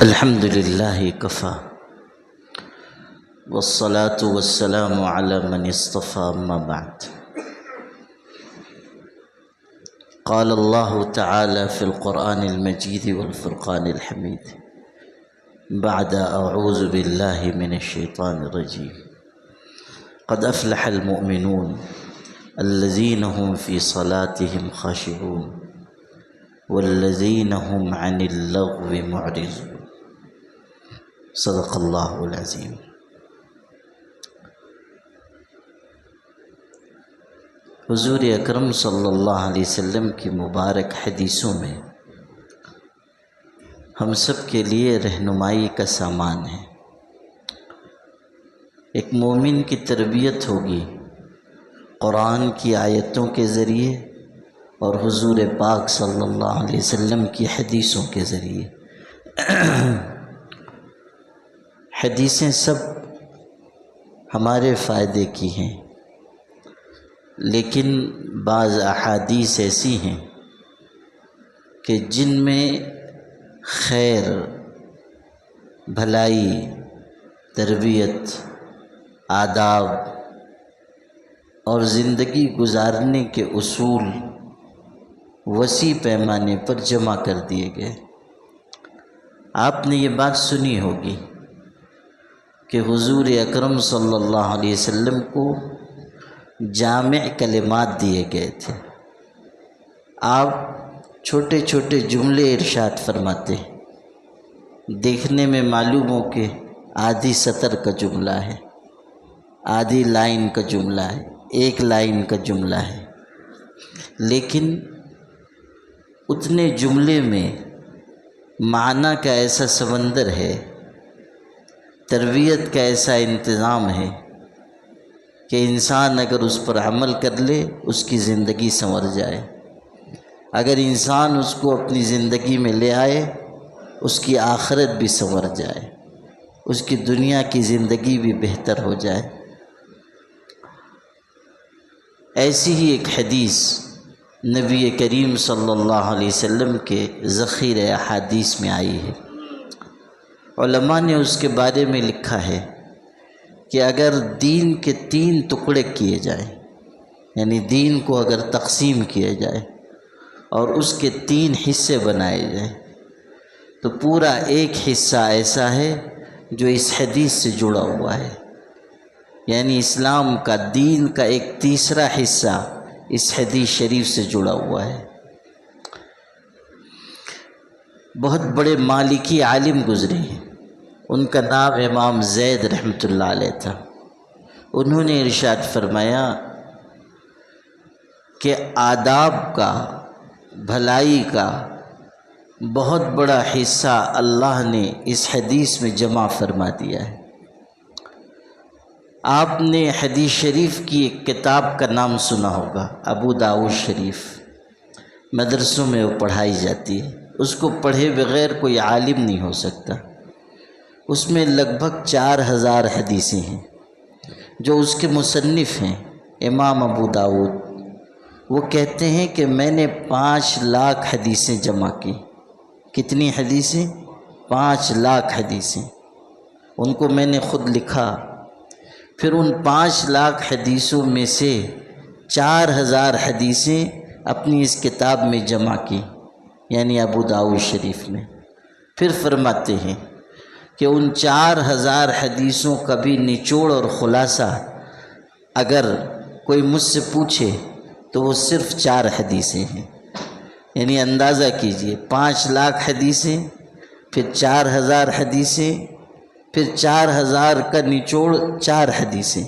الحمد لله كفى والصلاة والسلام على من اصطفى أما بعد. قال الله تعالى في القرآن المجيد والفرقان الحميد بعد أعوذ بالله من الشيطان الرجيم: قد أفلح المؤمنون الذين هم في صلاتهم خاشعون والذين هم عن اللغو معرضون. صدق اللہ العظیم. حضور اکرم صلی اللہ علیہ وسلم کی مبارک حدیثوں میں ہم سب کے لیے رہنمائی کا سامان ہے. ایک مومن کی تربیت ہوگی قرآن کی آیتوں کے ذریعے اور حضور پاک صلی اللہ علیہ وسلم کی حدیثوں کے ذریعے. حدیثیں سب ہمارے فائدے کی ہیں، لیکن بعض احادیث ایسی ہیں کہ جن میں خیر، بھلائی، تربیت، آداب اور زندگی گزارنے کے اصول وسیع پیمانے پر جمع کر دیے گئے. آپ نے یہ بات سنی ہوگی کہ حضور اکرم صلی اللہ علیہ وسلم کو جامع کلمات دیے گئے تھے. آپ چھوٹے چھوٹے جملے ارشاد فرماتے، دیکھنے میں معلوم ہو کہ آدھی سطر کا جملہ ہے، آدھی لائن کا جملہ ہے، ایک لائن کا جملہ ہے، لیکن اتنے جملے میں معنی کا ایسا سمندر ہے، تربیت کا ایسا انتظام ہے کہ انسان اگر اس پر عمل کر لے اس کی زندگی سنور جائے. اگر انسان اس کو اپنی زندگی میں لے آئے اس کی آخرت بھی سنور جائے، اس کی دنیا کی زندگی بھی بہتر ہو جائے. ایسی ہی ایک حدیث نبی کریم صلی اللہ علیہ وسلم کے ذخیرہ احادیث میں آئی ہے. علماء نے اس کے بارے میں لکھا ہے کہ اگر دین کے 3 ٹکڑے کیے جائیں، یعنی دین کو اگر تقسیم کیا جائے اور اس کے 3 حصے بنائے جائیں تو پورا ایک حصہ ایسا ہے جو اس حدیث سے جڑا ہوا ہے. یعنی اسلام کا، دین کا ایک تیسرا حصہ اس حدیث شریف سے جڑا ہوا ہے. بہت بڑے مالکی عالم گزرے ہیں، ان کا نام امام زید رحمۃ اللہ علیہ تھا. انہوں نے ارشاد فرمایا کہ آداب کا، بھلائی کا بہت بڑا حصہ اللہ نے اس حدیث میں جمع فرما دیا ہے. آپ نے حدیث شریف کی ایک کتاب کا نام سنا ہوگا، ابو داؤد شریف. مدرسوں میں وہ پڑھائی جاتی ہے، اس کو پڑھے بغیر کوئی عالم نہیں ہو سکتا. اس میں لگ بھگ 4000 حدیثیں ہیں. جو اس کے مصنف ہیں امام ابو داؤد، وہ کہتے ہیں کہ میں نے 5 لاکھ حدیثیں جمع کی. کتنی حدیثیں؟ 5 لاکھ حدیثیں. ان کو میں نے خود لکھا. پھر ان 5 لاکھ حدیثوں میں سے 4000 حدیثیں اپنی اس کتاب میں جمع کی، یعنی ابو داؤد شریف میں. پھر فرماتے ہیں کہ ان 4000 حدیثوں کا بھی نچوڑ اور خلاصہ اگر کوئی مجھ سے پوچھے تو وہ صرف 4 حدیثیں ہیں. یعنی اندازہ کیجئے، 5 لاکھ حدیثیں، پھر 4000 حدیثیں، پھر 4000 کا نچوڑ 4 حدیثیں.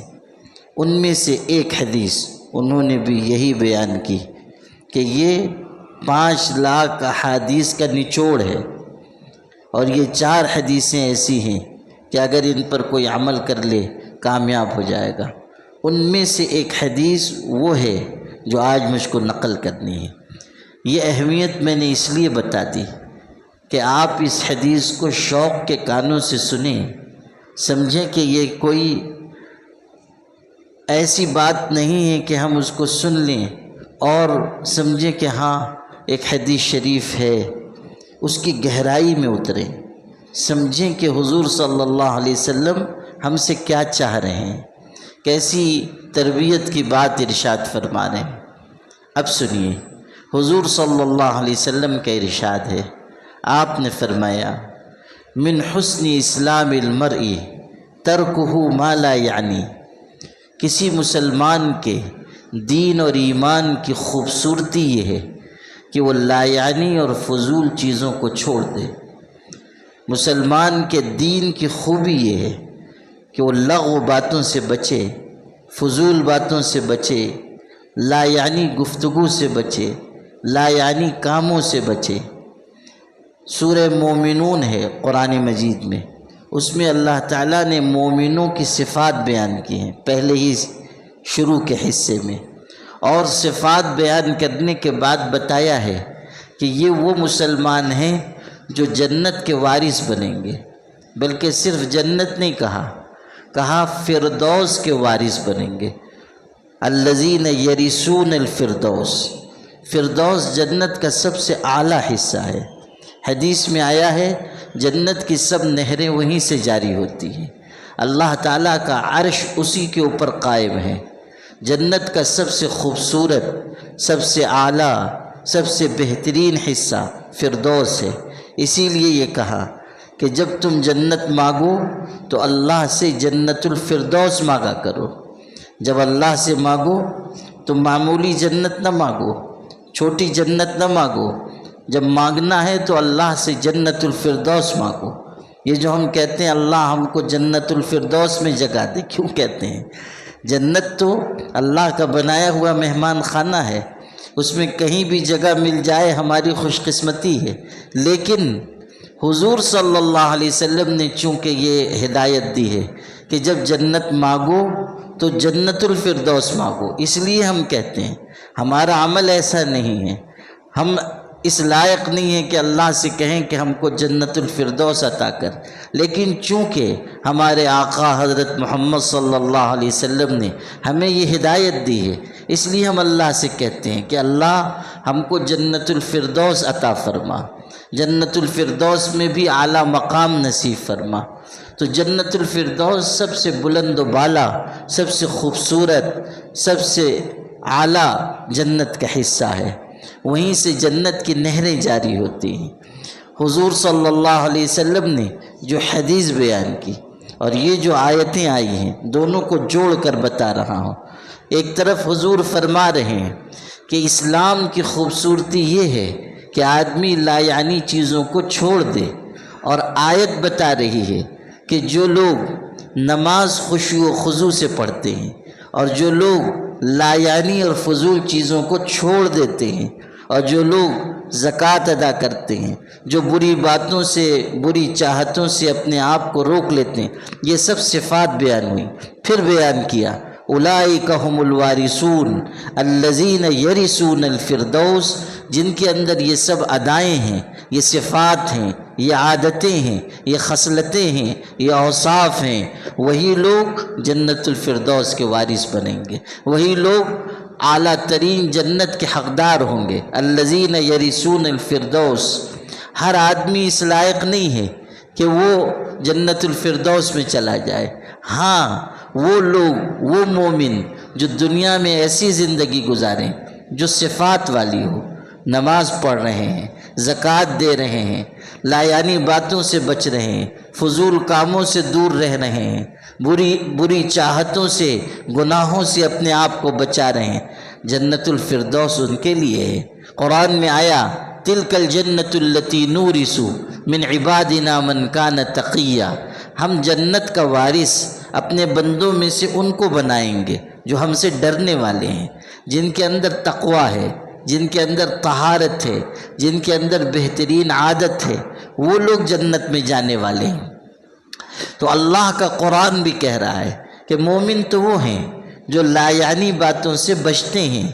ان میں سے ایک حدیث انہوں نے بھی یہی بیان کی کہ یہ 5 لاکھ احادیث کا نچوڑ ہے، اور یہ 4 حدیثیں ایسی ہیں کہ اگر ان پر کوئی عمل کر لے کامیاب ہو جائے گا. ان میں سے ایک حدیث وہ ہے جو آج مجھ کو نقل کرنی ہے. یہ اہمیت میں نے اس لیے بتا دی کہ آپ اس حدیث کو شوق کے کانوں سے سنیں، سمجھیں کہ یہ کوئی ایسی بات نہیں ہے کہ ہم اس کو سن لیں اور سمجھیں کہ ہاں ایک حدیث شریف ہے، اس کی گہرائی میں اتریں. سمجھیں کہ حضور صلی اللہ علیہ وسلم ہم سے کیا چاہ رہے ہیں، کیسی تربیت کی بات ارشاد فرما رہے ہیں۔ اب سنیے، حضور صلی اللہ علیہ وسلم کا ارشاد ہے، آپ نے فرمایا من حسن اسلام المرء ترکہ ما لا یعنی، کسی مسلمان کے دین اور ایمان کی خوبصورتی یہ ہے کہ وہ لا یعنی اور فضول چیزوں کو چھوڑ دے۔ مسلمان کے دین کی خوبی یہ ہے کہ وہ لغو باتوں سے بچے، فضول باتوں سے بچے، لا یعنی گفتگو سے بچے، لا یعنی کاموں سے بچے۔ سورہ مومنون ہے قرآن مجید میں، اس میں اللہ تعالیٰ نے مومنوں کی صفات بیان کی ہیں پہلے ہی شروع کے حصے میں، اور صفات بیان کرنے کے بعد بتایا ہے کہ یہ وہ مسلمان ہیں جو جنت کے وارث بنیں گے، بلکہ صرف جنت نہیں کہا فردوس کے وارث بنیں گے۔ الذین یرثون الفردوس، فردوس جنت کا سب سے اعلیٰ حصہ ہے۔ حدیث میں آیا ہے جنت کی سب نہریں وہیں سے جاری ہوتی ہیں، اللہ تعالیٰ کا عرش اسی کے اوپر قائم ہے۔ جنت کا سب سے خوبصورت، سب سے اعلیٰ، سب سے بہترین حصہ فردوس ہے۔ اسی لیے یہ کہا کہ جب تم جنت مانگو تو اللہ سے جنت الفردوس مانگا کرو۔ جب اللہ سے مانگو تو معمولی جنت نہ مانگو، چھوٹی جنت نہ مانگو، جب مانگنا ہے تو اللہ سے جنت الفردوس مانگو۔ یہ جو ہم کہتے ہیں اللہ ہم کو جنت الفردوس میں جگہ دے، کیوں کہتے ہیں؟ جنت تو اللہ کا بنایا ہوا مہمان خانہ ہے، اس میں کہیں بھی جگہ مل جائے ہماری خوش قسمتی ہے۔ لیکن حضور صلی اللہ علیہ وسلم نے چونکہ یہ ہدایت دی ہے کہ جب جنت مانگو تو جنت الفردوس مانگو، اس لیے ہم کہتے ہیں ہمارا عمل ایسا نہیں ہے، ہم اس لائق نہیں ہے کہ اللہ سے کہیں کہ ہم کو جنت الفردوس عطا کر، لیکن چونکہ ہمارے آقا حضرت محمد صلی اللہ علیہ وسلم نے ہمیں یہ ہدایت دی ہے، اس لیے ہم اللہ سے کہتے ہیں کہ اللہ ہم کو جنت الفردوس عطا فرما، جنت الفردوس میں بھی اعلیٰ مقام نصیب فرما۔ تو جنت الفردوس سب سے بلند و بالا، سب سے خوبصورت، سب سے اعلیٰ جنت کا حصہ ہے، وہیں سے جنت کی نہریں جاری ہوتی ہیں۔ حضور صلی اللہ علیہ وسلم نے جو حدیث بیان کی اور یہ جو آیتیں آئی ہیں، دونوں کو جوڑ کر بتا رہا ہوں۔ ایک طرف حضور فرما رہے ہیں کہ اسلام کی خوبصورتی یہ ہے کہ آدمی لا یعنی چیزوں کو چھوڑ دے، اور آیت بتا رہی ہے کہ جو لوگ نماز خشوع و خضوع سے پڑھتے ہیں اور جو لوگ لا یعنی اور فضول چیزوں کو چھوڑ دیتے ہیں اور جو لوگ زکوٰۃ ادا کرتے ہیں، جو بری باتوں سے، بری چاہتوں سے اپنے آپ کو روک لیتے ہیں، یہ سب صفات بیان ہوئی۔ پھر بیان کیا اولئک هم الوارثون الذین یرثون الفردوس، جن کے اندر یہ سب ادائیں ہیں، یہ صفات ہیں، یہ عادتیں ہیں، یہ خصلتیں ہیں، یہ اوصاف ہیں، وہی لوگ جنت الفردوس کے وارث بنیں گے، وہی لوگ اعلیٰ ترین جنت کے حقدار ہوں گے۔ الذین یرثون الفردوس، ہر آدمی اس لائق نہیں ہے کہ وہ جنت الفردوس میں چلا جائے۔ ہاں وہ لوگ، وہ مومن جو دنیا میں ایسی زندگی گزاریں جو صفات والی ہو، نماز پڑھ رہے ہیں، زکوٰۃ دے رہے ہیں، لا یعنی باتوں سے بچ رہے ہیں، فضول کاموں سے دور رہ رہے ہیں، بری چاہتوں سے، گناہوں سے اپنے آپ کو بچا رہے ہیں، جنت الفردوس ان کے لیے ہے۔ قرآن میں آیا تلک الجنت التی نورث من عبادنا من کان تقیا، ہم جنت کا وارث اپنے بندوں میں سے ان کو بنائیں گے جو ہم سے ڈرنے والے ہیں، جن کے اندر تقوی ہے، جن کے اندر طہارت ہے، جن کے اندر بہترین عادت ہے، وہ لوگ جنت میں جانے والے ہیں۔ تو اللہ کا قرآن بھی کہہ رہا ہے کہ مومن تو وہ ہیں جو لا یعنی باتوں سے بچتے ہیں،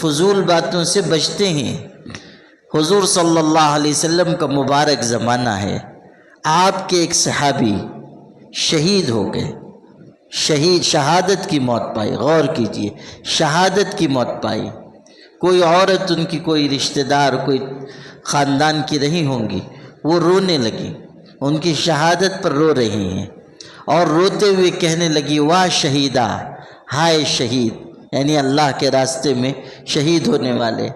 فضول باتوں سے بچتے ہیں۔ حضور صلی اللہ علیہ وسلم کا مبارک زمانہ ہے، آپ کے ایک صحابی شہید ہو گئے، شہادت کی موت پائی۔ غور کیجئے، شہادت کی موت پائی۔ کوئی عورت ان کی کوئی رشتہ دار، کوئی خاندان کی رہی ہوں گی، وہ رونے لگی، ان کی شہادت پر رو رہی ہیں اور روتے ہوئے کہنے لگی واہ شہیدہ، ہائے شہید، یعنی اللہ کے راستے میں شہید ہونے والے۔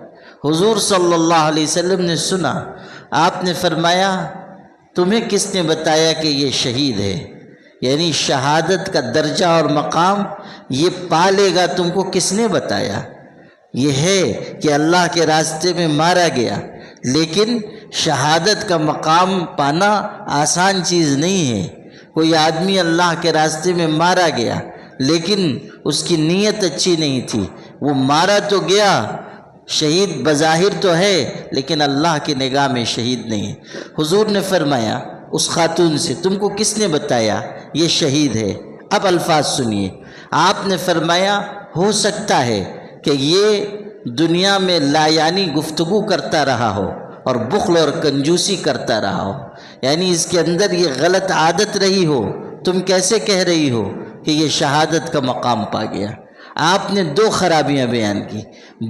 حضور صلی اللہ علیہ وسلم نے سنا، آپ نے فرمایا تمہیں کس نے بتایا کہ یہ شہید ہے؟ یعنی شہادت کا درجہ اور مقام یہ پالے گا تم کو کس نے بتایا؟ یہ ہے کہ اللہ کے راستے میں مارا گیا، لیکن شہادت کا مقام پانا آسان چیز نہیں ہے۔ کوئی آدمی اللہ کے راستے میں مارا گیا لیکن اس کی نیت اچھی نہیں تھی، وہ مارا تو گیا، شہید بظاہر تو ہے لیکن اللہ کی نگاہ میں شہید نہیں ہے۔ حضور نے فرمایا اس خاتون سے تم کو کس نے بتایا یہ شہید ہے؟ اب الفاظ سنیے، آپ نے فرمایا ہو سکتا ہے کہ یہ دنیا میں لا یعنی گفتگو کرتا رہا ہو اور بخل اور کنجوسی کرتا رہا ہو، یعنی اس کے اندر یہ غلط عادت رہی ہو، تم کیسے کہہ رہی ہو کہ یہ شہادت کا مقام پا گیا؟ آپ نے دو خرابیاں بیان کی،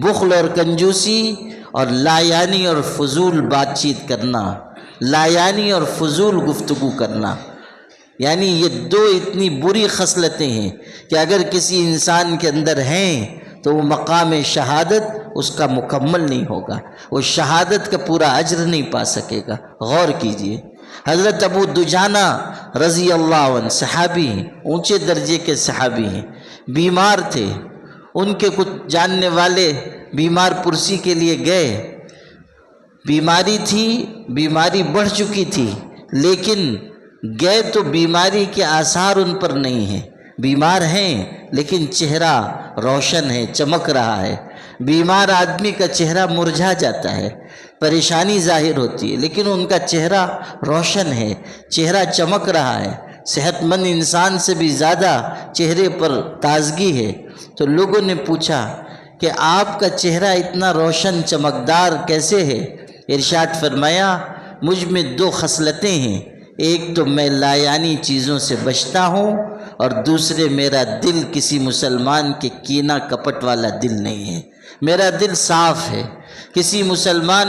بخل اور کنجوسی اور لا یعنی اور فضول بات چیت کرنا، لا یعنی اور فضول گفتگو کرنا، یعنی یہ دو اتنی بری خصلتیں ہیں کہ اگر کسی انسان کے اندر ہیں تو وہ مقام شہادت اس کا مکمل نہیں ہوگا، وہ شہادت کا پورا اجر نہیں پا سکے گا۔ غور کیجئے، حضرت ابو دجانہ رضی اللہ عنہ صحابی ہیں، اونچے درجے کے صحابی ہیں، بیمار تھے، ان کے کچھ جاننے والے بیمار پرسی کے لیے گئے، بیماری تھی، بیماری بڑھ چکی تھی، لیکن گئے تو بیماری کے آثار ان پر نہیں ہیں، بیمار ہیں لیکن چہرہ روشن ہے، چمک رہا ہے۔ بیمار آدمی کا چہرہ مرجھا جاتا ہے، پریشانی ظاہر ہوتی ہے، لیکن ان کا چہرہ روشن ہے، چہرہ چمک رہا ہے، صحت مند انسان سے بھی زیادہ چہرے پر تازگی ہے۔ تو لوگوں نے پوچھا کہ آپ کا چہرہ اتنا روشن چمکدار کیسے ہے؟ ارشاد فرمایا مجھ میں دو خصلتیں ہیں، ایک تو میں لا یعنی چیزوں سے بچتا ہوں، اور دوسرے میرا دل کسی مسلمان کے کینہ کپٹ والا دل نہیں ہے، میرا دل صاف ہے، کسی مسلمان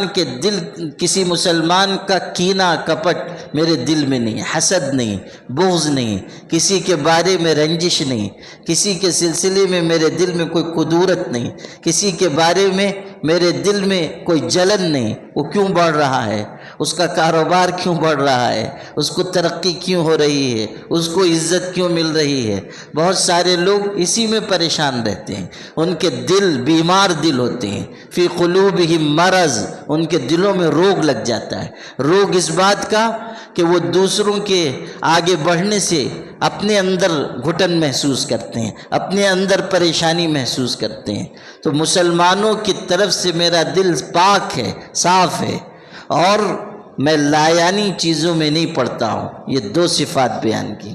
کا کینہ کپٹ میرے دل میں نہیں، حسد نہیں، بغض نہیں، کسی کے بارے میں رنجش نہیں، کسی کے سلسلے میں میرے دل میں کوئی قدورت نہیں، کسی کے بارے میں میرے دل میں کوئی جلن نہیں۔ وہ کیوں بڑھ رہا ہے؟ اس کا کاروبار کیوں بڑھ رہا ہے؟ اس کو ترقی کیوں ہو رہی ہے؟ اس کو عزت کیوں مل رہی ہے؟ بہت سارے لوگ اسی میں پریشان رہتے ہیں، ان کے دل بیمار دل ہوتے ہیں، فی قلوبہم مرض، ان کے دلوں میں روگ لگ جاتا ہے۔ روگ اس بات کا کہ وہ دوسروں کے آگے بڑھنے سے اپنے اندر گھٹن محسوس کرتے ہیں، اپنے اندر پریشانی محسوس کرتے ہیں۔ تو مسلمانوں کی طرف سے میرا دل پاک ہے، صاف ہے، اور میں لا یعنی چیزوں میں نہیں پڑتا ہوں۔ یہ دو صفات بیان کی۔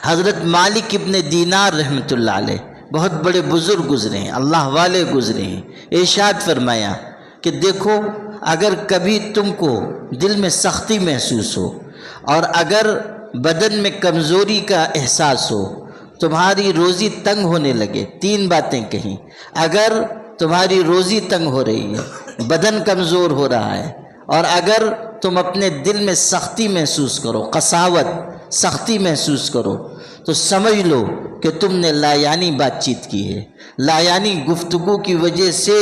حضرت مالک ابن دینار رحمۃ اللہ علیہ بہت بڑے بزرگ گزرے ہیں، اللہ والے گزرے ہیں، ارشاد فرمایا کہ دیکھو اگر کبھی تم کو دل میں سختی محسوس ہو اور اگر بدن میں کمزوری کا احساس ہو، تمہاری روزی تنگ ہونے لگے، تین باتیں کہیں، اگر تمہاری روزی تنگ ہو رہی ہے، بدن کمزور ہو رہا ہے، اور اگر تم اپنے دل میں سختی محسوس کرو، قساوت، سختی محسوس کرو، تو سمجھ لو کہ تم نے لا یعنی بات چیت کی ہے، لا یعنی گفتگو کی وجہ سے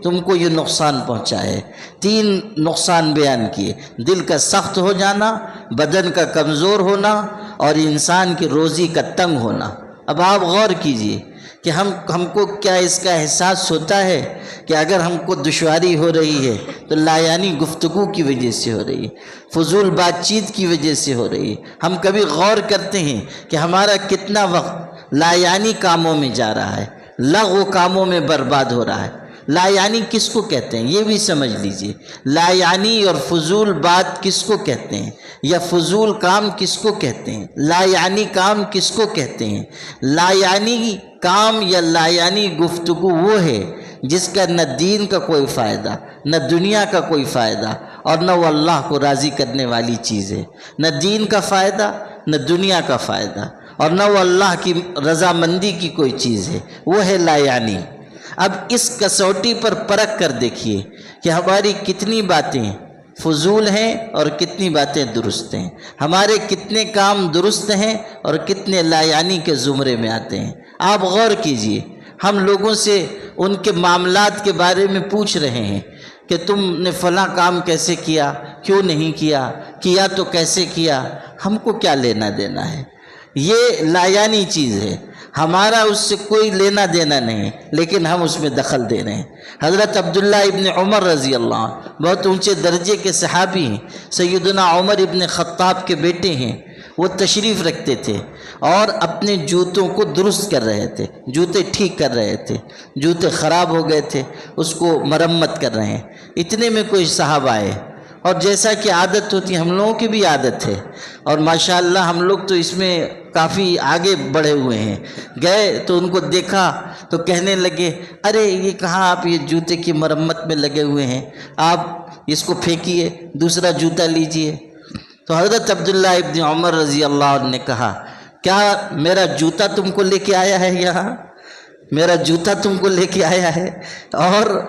تم کو یہ نقصان پہنچا ہے۔ تین نقصان بیان کیے، دل کا سخت ہو جانا، بدن کا کمزور ہونا، اور انسان کی روزی کا تنگ ہونا۔ اب آپ غور کیجئے کہ ہم کو کیا اس کا احساس ہوتا ہے کہ اگر ہم کو دشواری ہو رہی ہے تو لا یعنی گفتگو کی وجہ سے ہو رہی ہے، فضول بات چیت کی وجہ سے ہو رہی ہے۔ ہم کبھی غور کرتے ہیں کہ ہمارا کتنا وقت لا یعنی کاموں میں جا رہا ہے، لغو کاموں میں برباد ہو رہا ہے۔ لا یعنی کس کو کہتے ہیں یہ بھی سمجھ لیجئے، لا یعنی اور فضول بات کس کو کہتے ہیں، یا فضول کام کس کو کہتے ہیں، لا یعنی کام کس کو کہتے ہیں۔ لا یعنی کام یا لا یعنی گفتگو وہ ہے جس کا نہ دین کا کوئی فائدہ، نہ دنیا کا کوئی فائدہ، اور نہ وہ اللہ کو راضی کرنے والی چیز ہے، نہ دین کا فائدہ نہ دنیا کا فائدہ، اور نہ وہ اللہ کی رضامندی کی کوئی چیز ہے، وہ ہے لا یعنی۔ اب اس کسوٹی پر پرکھ کر دیکھیے کہ ہماری کتنی باتیں فضول ہیں اور کتنی باتیں درست ہیں، ہمارے کتنے کام درست ہیں اور کتنے لا یعنی کے زمرے میں آتے ہیں۔ آپ غور کیجئے، ہم لوگوں سے ان کے معاملات کے بارے میں پوچھ رہے ہیں کہ تم نے فلاں کام کیسے کیا، کیوں نہیں کیا تو کیسے کیا، ہم کو کیا لینا دینا ہے؟ یہ لا یعنی چیز ہے، ہمارا اس سے کوئی لینا دینا نہیں، لیکن ہم اس میں دخل دے رہے ہیں۔ حضرت عبداللہ ابن عمر رضی اللہ عنہ بہت اونچے درجے کے صحابی ہیں، سیدنا عمر ابن خطاب کے بیٹے ہیں، وہ تشریف رکھتے تھے اور اپنے جوتوں کو درست کر رہے تھے، جوتے ٹھیک کر رہے تھے، جوتے خراب ہو گئے تھے، اس کو مرمت کر رہے ہیں۔ اتنے میں کوئی صاحب آئے، اور جیسا کہ عادت ہوتی ہے، ہم لوگوں کی بھی عادت ہے، اور ماشاءاللہ ہم لوگ تو اس میں کافی آگے بڑھے ہوئے ہیں، گئے تو ان کو دیکھا تو کہنے لگے، ارے یہ کہاں آپ یہ جوتے کی مرمت میں لگے ہوئے ہیں، آپ اس کو پھینکیے، دوسرا جوتا لیجئے۔ تو حضرت عبداللہ ابن عمر رضی اللہ عنہ نے کہا، کیا میرا جوتا تم کو لے کے آیا ہے یہاں؟ میرا جوتا تم کو لے کے آیا ہے؟ اور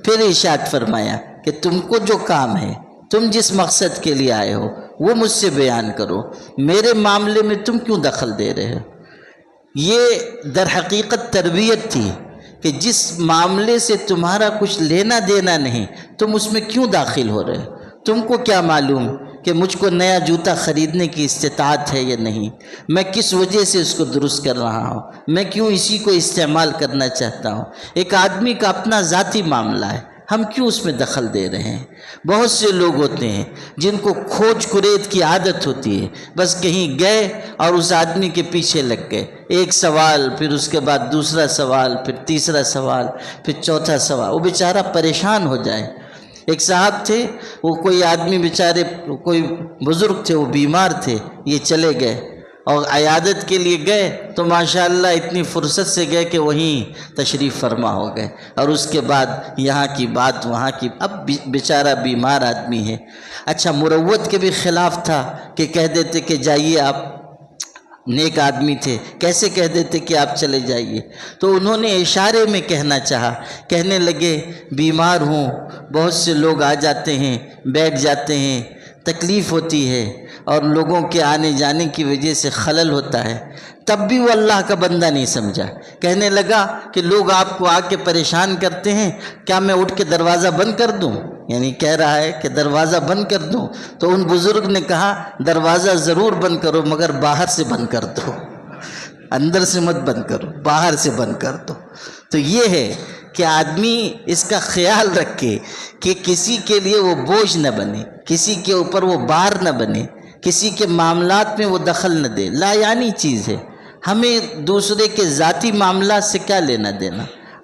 پھر ارشاد فرمایا کہ تم کو جو کام ہے، تم جس مقصد کے لیے آئے ہو وہ مجھ سے بیان کرو، میرے معاملے میں تم کیوں دخل دے رہے ہو؟ یہ در حقیقت تربیت تھی کہ جس معاملے سے تمہارا کچھ لینا دینا نہیں، تم اس میں کیوں داخل ہو رہے ہو؟ تم کو کیا معلوم کہ مجھ کو نیا جوتا خریدنے کی استطاعت ہے یا نہیں، میں کس وجہ سے اس کو درست کر رہا ہوں، میں کیوں اسی کو استعمال کرنا چاہتا ہوں۔ ایک آدمی کا اپنا ذاتی معاملہ ہے، ہم کیوں اس میں دخل دے رہے ہیں؟ بہت سے لوگ ہوتے ہیں جن کو کھوج کرید کی عادت ہوتی ہے، بس کہیں گئے اور اس آدمی کے پیچھے لگ گئے، ایک سوال، پھر اس کے بعد دوسرا سوال، پھر تیسرا سوال، پھر چوتھا سوال، وہ بیچارہ پریشان ہو جائے۔ ایک صاحب تھے، وہ کوئی آدمی بیچارے، کوئی بزرگ تھے، وہ بیمار تھے، یہ چلے گئے اور عیادت کے لیے گئے تو ماشاءاللہ اتنی فرصت سے گئے کہ وہیں تشریف فرما ہو گئے، اور اس کے بعد یہاں کی بات وہاں کی، اب بیچارہ بیمار آدمی ہے۔ اچھا، مروت کے بھی خلاف تھا کہ کہہ دیتے کہ جائیے، آپ نیک آدمی تھے، کیسے کہہ دیتے کہ آپ چلے جائیے؟ تو انہوں نے اشارے میں کہنا چاہا، کہنے لگے بیمار ہوں، بہت سے لوگ آ جاتے ہیں، بیٹھ جاتے ہیں، تکلیف ہوتی ہے اور لوگوں کے آنے جانے کی وجہ سے خلل ہوتا ہے۔ تب بھی وہ اللہ کا بندہ نہیں سمجھا، کہنے لگا کہ لوگ آپ کو آ کے پریشان کرتے ہیں، کیا میں اٹھ کے دروازہ بند کر دوں؟ یعنی کہہ رہا ہے کہ دروازہ بند کر دوں۔ تو ان بزرگ نے کہا، دروازہ ضرور بند کرو مگر باہر سے بند کر دو، اندر سے مت بند کرو، باہر سے بند کر دو۔ تو یہ ہے کہ آدمی اس کا خیال رکھے کہ کسی کے لیے وہ بوجھ نہ بنے، کسی کے اوپر وہ بار نہ بنے، کسی کے معاملات میں وہ دخل نہ دے۔ لا یعنی چیز ہے، ہمیں دوسرے کے ذاتی معاملات سے کیا لینا دینا۔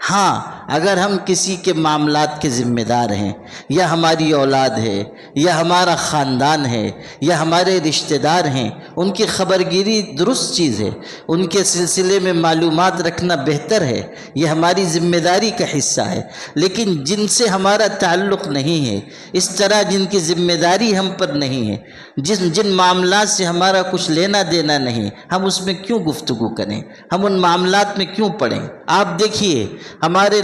ہاں، اگر ہم کسی کے معاملات کے ذمہ دار ہیں، یا ہماری اولاد ہے، یا ہمارا خاندان ہے، یا ہمارے رشتہ دار ہیں، ان کی خبرگیری درست چیز ہے، ان کے سلسلے میں معلومات رکھنا بہتر ہے، یہ ہماری ذمہ داری کا حصہ ہے۔ لیکن جن سے ہمارا تعلق نہیں ہے، اس طرح جن کی ذمہ داری ہم پر نہیں ہے، جن معاملات سے ہمارا کچھ لینا دینا نہیں، ہم اس میں کیوں گفتگو کریں، ہم ان معاملات میں کیوں پڑیں؟ آپ دیکھیے، ہمارے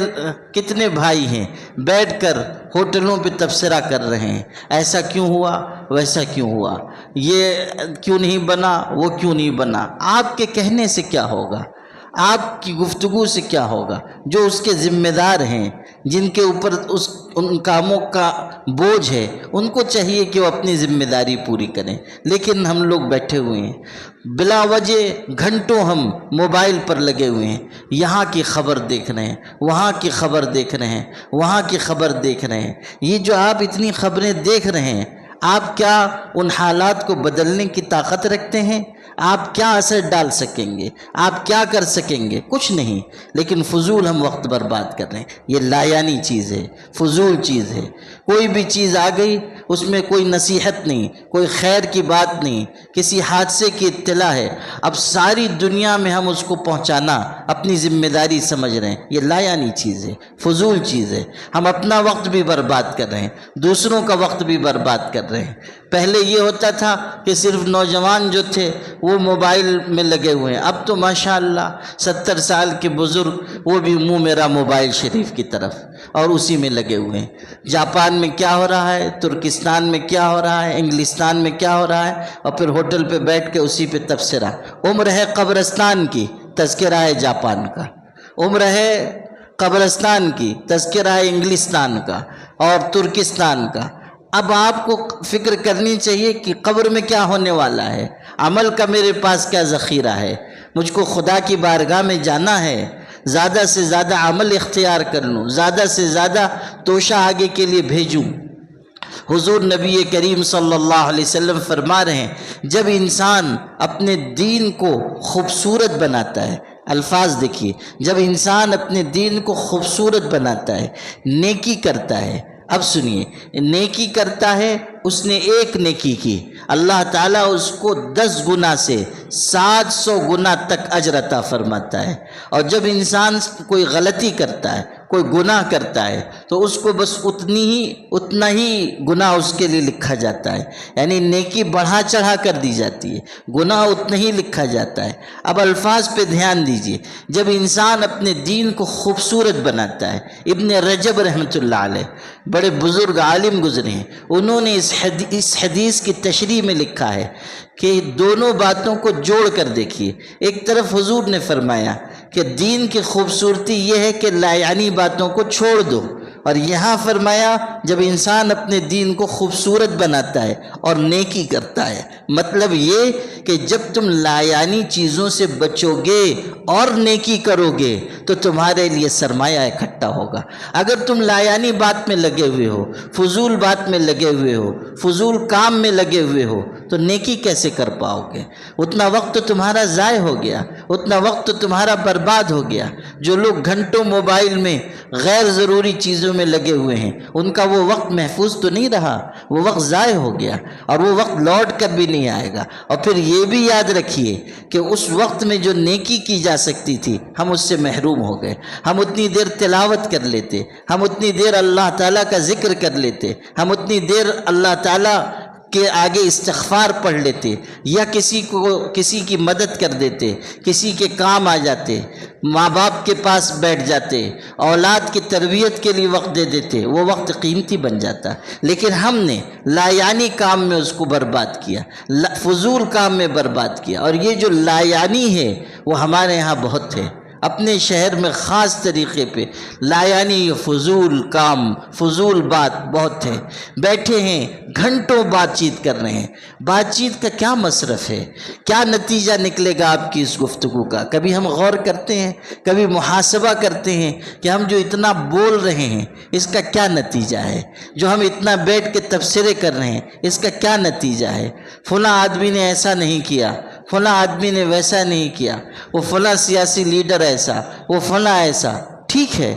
کتنے بھائی ہیں بیٹھ کر ہوٹلوں پہ تبصرہ کر رہے ہیں، ایسا کیوں ہوا، ویسا کیوں ہوا، یہ کیوں نہیں بنا، وہ کیوں نہیں بنا۔ آپ کے کہنے سے کیا ہوگا؟ آپ کی گفتگو سے کیا ہوگا؟ جو اس کے ذمہ دار ہیں، جن کے اوپر ان کاموں کا بوجھ ہے، ان کو چاہیے کہ وہ اپنی ذمہ داری پوری کریں۔ لیکن ہم لوگ بیٹھے ہوئے ہیں، بلا وجہ گھنٹوں ہم موبائل پر لگے ہوئے ہیں، یہاں کی خبر دیکھ رہے ہیں، وہاں کی خبر دیکھ رہے ہیں، وہاں کی خبر دیکھ رہے ہیں۔ یہ جو آپ اتنی خبریں دیکھ رہے ہیں، آپ کیا ان حالات کو بدلنے کی طاقت رکھتے ہیں؟ آپ کیا اثر ڈال سکیں گے؟ آپ کیا کر سکیں گے؟ کچھ نہیں۔ لیکن فضول ہم وقت برباد کر رہے ہیں، یہ لا یعنی چیز ہے، فضول چیز ہے۔ کوئی بھی چیز آ گئی، اس میں کوئی نصیحت نہیں، کوئی خیر کی بات نہیں، کسی حادثے کی اطلاع ہے، اب ساری دنیا میں ہم اس کو پہنچانا اپنی ذمہ داری سمجھ رہے ہیں، یہ لا یعنی چیز ہے، فضول چیز ہے۔ ہم اپنا وقت بھی برباد کر رہے ہیں، دوسروں کا وقت بھی برباد کر رہے ہیں۔ پہلے یہ ہوتا تھا کہ صرف نوجوان جو تھے وہ موبائل میں لگے ہوئے ہیں، اب تو ماشاءاللہ 70 سال کے بزرگ وہ بھی منہ میرا موبائل شریف کی طرف اور اسی میں لگے ہوئے ہیں۔ جاپان میں کیا ہو رہا ہے، ترکستان میں کیا ہو رہا ہے، انگلستان میں کیا ہو رہا ہے، اور پھر ہوٹل پہ بیٹھ کے اسی پہ تبصرہ۔ عمر ہے قبرستان کی، تذکرہ ہے جاپان کا، عمر ہے قبرستان کی، تذکرہ ہے انگلستان کا اور ترکستان کا۔ اب آپ کو فکر کرنی چاہیے کہ قبر میں کیا ہونے والا ہے، عمل کا میرے پاس کیا ذخیرہ ہے، مجھ کو خدا کی بارگاہ میں جانا ہے، زیادہ سے زیادہ عمل اختیار کر لوں، زیادہ سے زیادہ توشہ آگے کے لیے بھیجوں۔ حضور نبی کریم صلی اللہ علیہ وسلم فرما رہے ہیں جب انسان اپنے دین کو خوبصورت بناتا ہے، الفاظ دیکھیے، جب انسان اپنے دین کو خوبصورت بناتا ہے، نیکی کرتا ہے، اب سنیے، نیکی کرتا ہے، اس نے ایک نیکی کی، اللہ تعالیٰ اس کو 10 گنا سے 700 گنا تک اجر عطا فرماتا ہے۔ اور جب انسان کوئی غلطی کرتا ہے، کوئی گناہ کرتا ہے، تو اس کو بس اتنا ہی گناہ اس کے لیے لکھا جاتا ہے، یعنی نیکی بڑھا چڑھا کر دی جاتی ہے، گناہ اتنا ہی لکھا جاتا ہے۔ اب الفاظ پہ دھیان دیجئے، جب انسان اپنے دین کو خوبصورت بناتا ہے، ابن رجب رحمۃ اللہ علیہ بڑے بزرگ عالم گزرے ہیں، انہوں نے اس حدیث کی تشریح میں لکھا ہے کہ دونوں باتوں کو جوڑ کر دیکھیے۔ ایک طرف حضور نے فرمایا کہ دین کی خوبصورتی یہ ہے کہ لا یعنی باتوں کو چھوڑ دو، اور یہاں فرمایا جب انسان اپنے دین کو خوبصورت بناتا ہے اور نیکی کرتا ہے، مطلب یہ کہ جب تم لایانی چیزوں سے بچو گے اور نیکی کرو گے تو تمہارے لیے سرمایہ اکٹھا ہوگا۔ اگر تم لایانی بات میں لگے ہوئے ہو، فضول بات میں لگے ہوئے ہو، فضول کام میں لگے ہوئے ہو، تو نیکی کیسے کر پاؤ گے؟ اتنا وقت تو تمہارا ضائع ہو گیا، اتنا وقت تو تمہارا برباد ہو گیا۔ جو لوگ گھنٹوں موبائل میں غیر ضروری چیزوں میں لگے ہوئے ہیں، ان کا وہ وقت محفوظ تو نہیں رہا، وہ وقت ضائع ہو گیا، اور وہ وقت لوٹ کر بھی نہیں آئے گا۔ اور پھر یہ بھی یاد رکھیے کہ اس وقت میں جو نیکی کی جا سکتی تھی ہم اس سے محروم ہو گئے۔ ہم اتنی دیر تلاوت کر لیتے، ہم اتنی دیر اللہ تعالیٰ کا ذکر کر لیتے، ہم اتنی دیر اللہ تعالیٰ کے آگے استغفار پڑھ لیتے، یا کسی کی مدد کر دیتے، کسی کے کام آ جاتے، ماں باپ کے پاس بیٹھ جاتے، اولاد کی تربیت کے لیے وقت دے دیتے، وہ وقت قیمتی بن جاتا۔ لیکن ہم نے لایانی کام میں اس کو برباد کیا، فضول کام میں برباد کیا، اور یہ جو لایانی ہے وہ ہمارے یہاں بہت ہے۔ اپنے شہر میں خاص طریقے پہ لایانی فضول کام، فضول بات بہت ہے۔ بیٹھے ہیں گھنٹوں بات چیت کر رہے ہیں، بات چیت کا کیا مصرف ہے؟ کیا نتیجہ نکلے گا آپ کی اس گفتگو کا؟ کبھی ہم غور کرتے ہیں، کبھی محاسبہ کرتے ہیں کہ ہم جو اتنا بول رہے ہیں اس کا کیا نتیجہ ہے؟ جو ہم اتنا بیٹھ کے تبصرے کر رہے ہیں اس کا کیا نتیجہ ہے؟ فلاں آدمی نے ایسا نہیں کیا، فلاں آدمی نے ویسا نہیں کیا، وہ فلاں سیاسی لیڈر ایسا، وہ فلاں ایسا۔ ٹھیک ہے،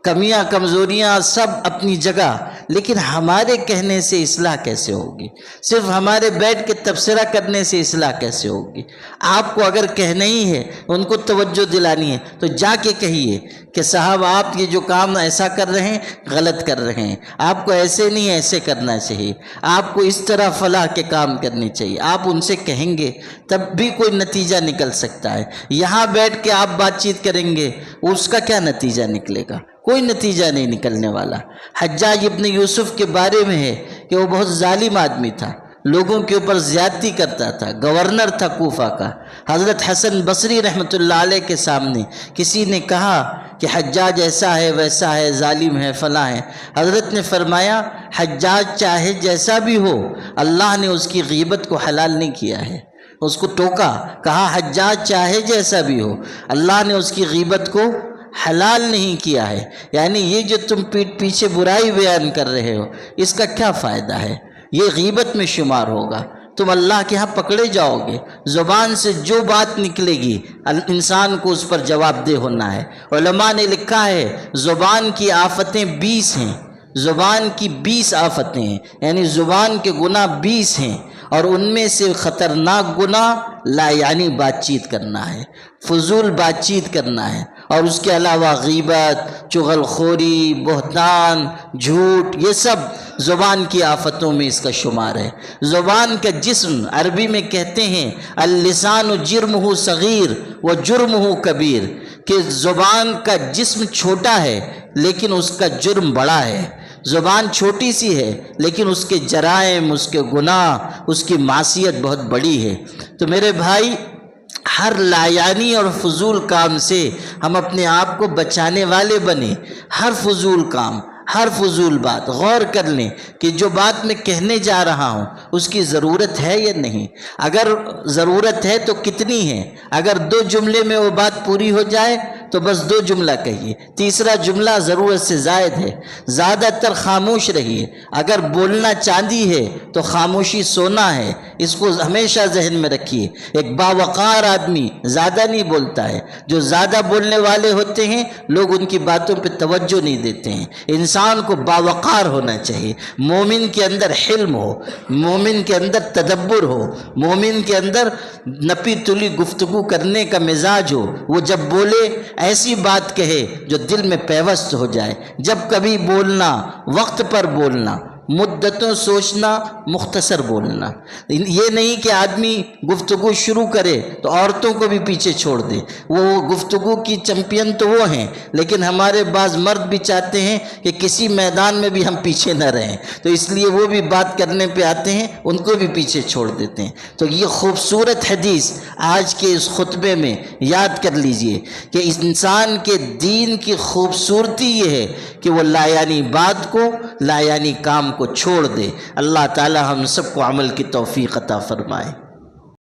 کمیاں کمزوریاں سب اپنی جگہ، لیکن ہمارے کہنے سے اصلاح کیسے ہوگی؟ صرف ہمارے بیٹھ کے تبصرہ کرنے سے اصلاح کیسے ہوگی؟ آپ کو اگر کہنا ہی ہے، ان کو توجہ دلانی ہے، تو جا کے کہیے کہ صاحب آپ یہ جو کام ایسا کر رہے ہیں غلط کر رہے ہیں، آپ کو ایسے نہیں ایسے کرنا چاہیے، آپ کو اس طرح فلاح کے کام کرنے چاہیے۔ آپ ان سے کہیں گے تب بھی کوئی نتیجہ نکل سکتا ہے۔ یہاں بیٹھ کے آپ بات چیت کریں گے، اس کا کیا نتیجہ نکلے گا؟ کوئی نتیجہ نہیں نکلنے والا۔ حجاج ابن یوسف کے بارے میں ہے کہ وہ بہت ظالم آدمی تھا، لوگوں کے اوپر زیادتی کرتا تھا، گورنر تھا کوفہ کا۔ حضرت حسن بصری رحمۃ اللہ علیہ کے سامنے کسی نے کہا کہ حجاج ایسا ہے ویسا ہے، ظالم ہے، فلاں ہے۔ حضرت نے فرمایا حجاج چاہے جیسا بھی ہو، اللہ نے اس کی غیبت کو حلال نہیں کیا ہے۔ اس کو ٹوکا، کہا حجاج چاہے جیسا بھی ہو، اللہ نے اس کی غیبت کو حلال نہیں کیا ہے۔ یعنی یہ جو تم پیٹھ پیچھے برائی بیان کر رہے ہو اس کا کیا فائدہ ہے؟ یہ غیبت میں شمار ہوگا، تم اللہ کے ہاں پکڑے جاؤ گے۔ زبان سے جو بات نکلے گی انسان کو اس پر جواب دہ ہونا ہے۔ علماء نے لکھا ہے زبان کی آفتیں 20 ہیں، زبان کی 20 آفتیں ہیں، یعنی زبان کے گناہ 20 ہیں، اور ان میں سے خطرناک گناہ لا یعنی بات چیت کرنا ہے، فضول بات چیت کرنا ہے، اور اس کے علاوہ غیبت، چغل خوری، بہتان، جھوٹ، یہ سب زبان کی آفتوں میں اس کا شمار ہے۔ زبان کا جسم عربی میں کہتے ہیں اللسان جرمہ صغیر و جرمہ کبیر، کہ زبان کا جسم چھوٹا ہے لیکن اس کا جرم بڑا ہے۔ زبان چھوٹی سی ہے لیکن اس کے جرائم، اس کے گناہ، اس کی معصیت بہت بڑی ہے۔ تو میرے بھائی، ہر لایانی اور فضول کام سے ہم اپنے آپ کو بچانے والے بنیں۔ ہر فضول کام، ہر فضول بات غور کر لیں کہ جو بات میں کہنے جا رہا ہوں اس کی ضرورت ہے یا نہیں۔ اگر ضرورت ہے تو کتنی ہے؟ اگر 2 جملے میں وہ بات پوری ہو جائے تو بس 2 جملہ کہیے، تیسرا جملہ ضرورت سے زائد ہے، زیادہ تر خاموش رہیے۔ اگر بولنا چاندی ہے تو خاموشی سونا ہے، اس کو ہمیشہ ذہن میں رکھیے۔ ایک باوقار آدمی زیادہ نہیں بولتا ہے، جو زیادہ بولنے والے ہوتے ہیں لوگ ان کی باتوں پہ توجہ نہیں دیتے ہیں۔ انسان کو باوقار ہونا چاہیے، مومن کے اندر حلم ہو، مومن کے اندر تدبر ہو، مومن کے اندر نپی تلی گفتگو کرنے کا مزاج ہو۔ وہ جب بولے ایسی بات کہے جو دل میں پیوست ہو جائے۔ جب کبھی بولنا، وقت پر بولنا، مدتوں سوچنا، مختصر بولنا۔ یہ نہیں کہ آدمی گفتگو شروع کرے تو عورتوں کو بھی پیچھے چھوڑ دے۔ وہ گفتگو کی چمپئن تو وہ ہیں، لیکن ہمارے بعض مرد بھی چاہتے ہیں کہ کسی میدان میں بھی ہم پیچھے نہ رہیں، تو اس لیے وہ بھی بات کرنے پہ آتے ہیں، ان کو بھی پیچھے چھوڑ دیتے ہیں۔ تو یہ خوبصورت حدیث آج کے اس خطبے میں یاد کر لیجئے کہ اس انسان کے دین کی خوبصورتی یہ ہے کہ وہ لایانی بات کو، لایانی کام کو چھوڑ دے۔ اللہ تعالی ہم سب کو عمل کی توفیق عطا فرمائے۔